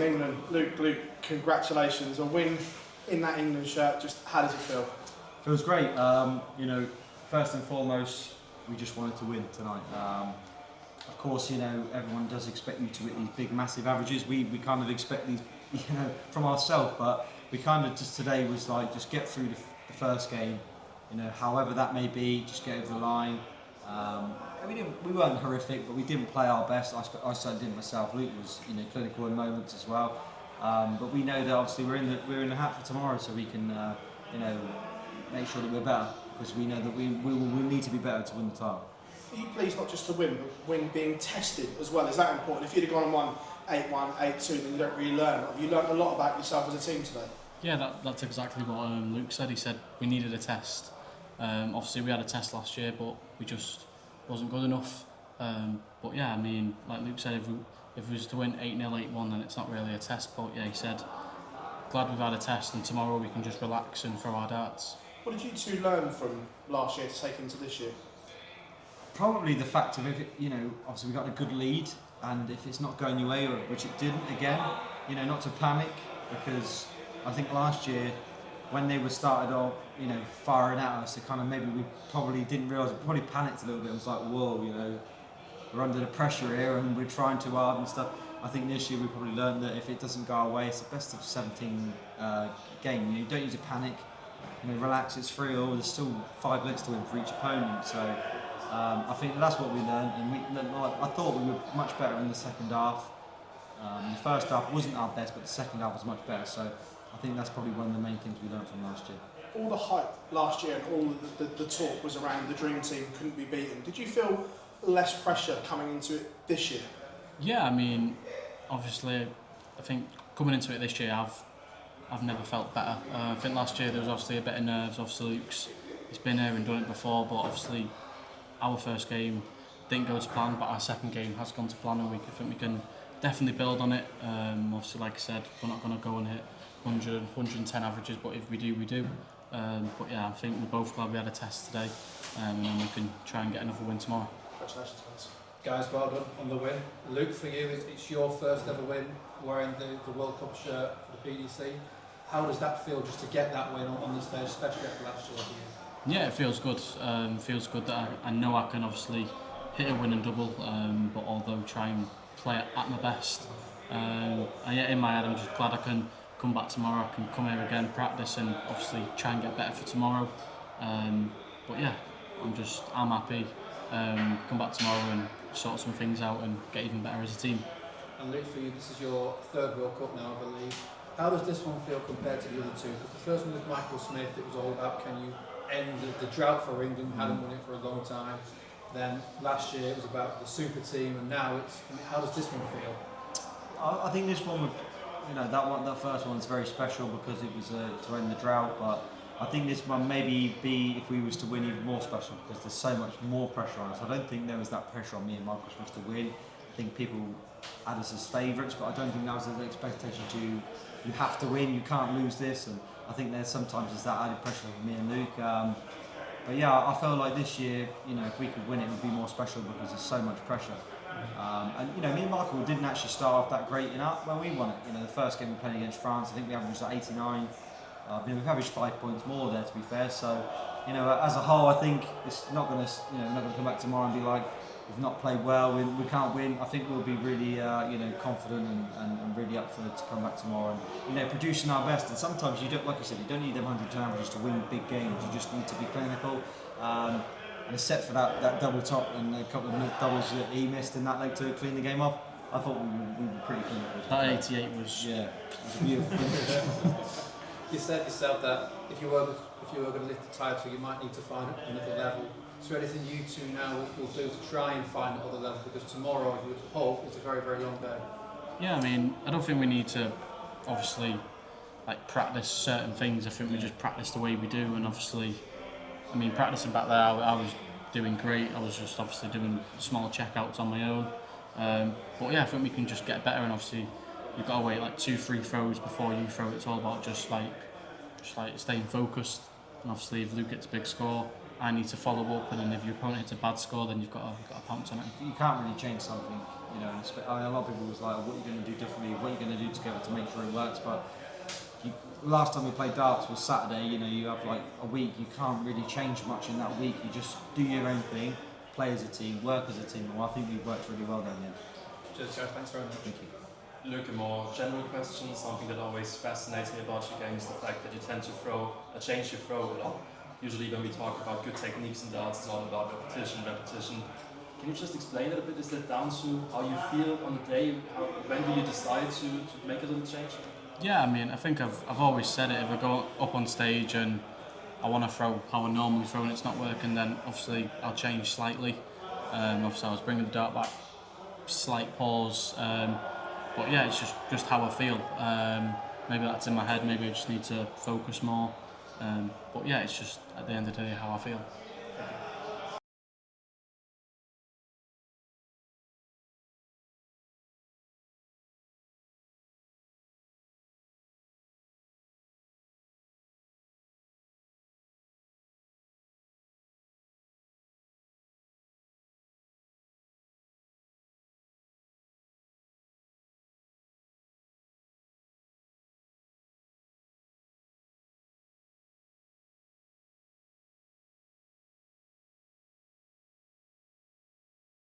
England. Luke, congratulations. A win in that England shirt. Just how does it feel? Feels great. First and foremost, we just wanted to win tonight. Of course, everyone does expect you to hit these big, massive averages. We kind of expect these, from ourselves, but we kind of just today was like, just get through the first game, however that may be, just get over the line. We weren't horrific, but we didn't play our best. I certainly didn't myself. Luke was, clinical in moments as well. But we know that obviously we're in the hat for tomorrow, so we can, make sure that we're better, because we know that we need to be better to win the title. Are you pleased not just to win, but win being tested as well? Is that important? If you'd have gone and won 8-1, 8-2, then you don't really learn. Have you learned a lot about yourself as a team today? Yeah, that's exactly what Luke said. He said we needed a test. Obviously we had a test last year, but we just wasn't good enough. But yeah, I mean, like Luke said, if we was to win 8-0, 8-1, then it's not really a test. But yeah, he said, glad we've had a test, and tomorrow we can just relax and throw our darts. What did you two learn from last year to take into this year? Probably the fact of obviously we got a good lead, and if it's not going your way, which it didn't again, not to panic, because I think last year when they were started off, firing at us, it kind of maybe we probably didn't realise, we probably panicked a little bit. It was like, whoa, we're under the pressure here and we're trying too hard and stuff. I think this year we probably learned that if it doesn't go our way, it's the best of 17 game. You don't need to panic. Relax. It's 3-0. There's still 5 legs to win for each opponent. So I think that's what we learned. And I thought we were much better in the second half. The first half wasn't our best, but the second half was much better. So I think that's probably one of the main things we learned from last year. All the hype last year and all the talk was around the dream team couldn't be beaten. Did you feel less pressure coming into it this year? Yeah, I mean, obviously, I think coming into it this year, I've never felt better. I think last year there was obviously a bit of nerves. Obviously, he's been here and done it before, but obviously our first game didn't go to plan, but our second game has gone to plan, and I think we can definitely build on it. Obviously, like I said, we're not going to go and hit 100, 110 averages, but if we do, we do. But yeah, I think we're both glad we had a test today, and then we can try and get another win tomorrow. Congratulations, guys. Guys, well done on the win. Luke, for you, it's your first ever win wearing the World Cup shirt for the BDC. How does that feel just to get that win on the stage, especially after last year? Yeah, it feels good. Feels good that I know I can obviously hit a win and double, but although try and play at my best. And yeah, in my head, I'm just glad I can come back tomorrow. I can come here again, practice, and obviously try and get better for tomorrow. But yeah, I'm happy. Come back tomorrow and sort some things out and get even better as a team. And Luke, for you, this is your third World Cup now, I believe. How does this one feel compared to the other two? Because the first one with Michael Smith, it was all about can you end the drought for England, hadn't won it for a long time. Then last year it was about the super team, and now how does this one feel? I think this one would, that first one's very special because it was to end the drought, but I think this one maybe be, if we was to win, even more special because there's so much more pressure on us. I don't think there was that pressure on me and Michael Smith to win. I think people had us as favourites, but I don't think that was an expectation you have to win, you can't lose this, and I think sometimes there's that added pressure for me and Luke. But yeah, I felt like this year, if we could win it would be more special because there's so much pressure. And me and Michael didn't actually start off that great when we won it. The first game we played against France, I think we averaged 89. We've averaged 5 points more there, to be fair. So, as a whole, I think it's not going to, not going to come back tomorrow and be like we've not played well, we can't win. I think we'll be really, confident and really up for it to come back tomorrow and, producing our best. And sometimes you don't, like you said, you don't need them 110 averages to win big games. You just need to be clinical. And except for that double top and a couple of doubles that he missed in that leg to clean the game up, I thought we were pretty clinical. That 88 was it was a beautiful. You said yourself that if you were going to lift the title, you might need to find another level. Is there anything you two now will do to try and find another level? Because tomorrow, you would hope, is a very, very long day. Yeah, I mean, I don't think we need to obviously practice certain things. I think we just practice the way we do, and obviously, I mean, practicing back there, I was doing great. I was just obviously doing small checkouts on my own. But yeah, I think we can just get better, and obviously you've got to wait 2-3 throws before you throw. It's all about just staying focused. And obviously, if Luke gets a big score, I need to follow up. And then if your opponent hits a bad score, then you've got to pounce on it. You can't really change something you know, a lot of people was like, what are you going to do differently? What are you going to do together to make sure it works? But last time we played darts was Saturday. You know, you have like a week. You can't really change much in that week. You just do your own thing, play as a team, work as a team. Well, I think we worked really well down there. Cheers, Gareth. Thanks very much. Thank you. Luke, a more general question, something that always fascinates me about your game is the fact that you tend to change your throw a lot. Usually when we talk about good techniques in darts, it's all about repetition. Can you just explain it a bit? Is that down to how you feel on the day? When do you decide to make a little change? Yeah, I mean, I think I've always said it. If I go up on stage and I want to throw how I normally throw and it's not working, then obviously I'll change slightly. Obviously I was bringing the dart back, slight pause. But yeah, it's just how I feel. Maybe that's in my head, maybe I just need to focus more. But yeah, it's just at the end of the day how I feel.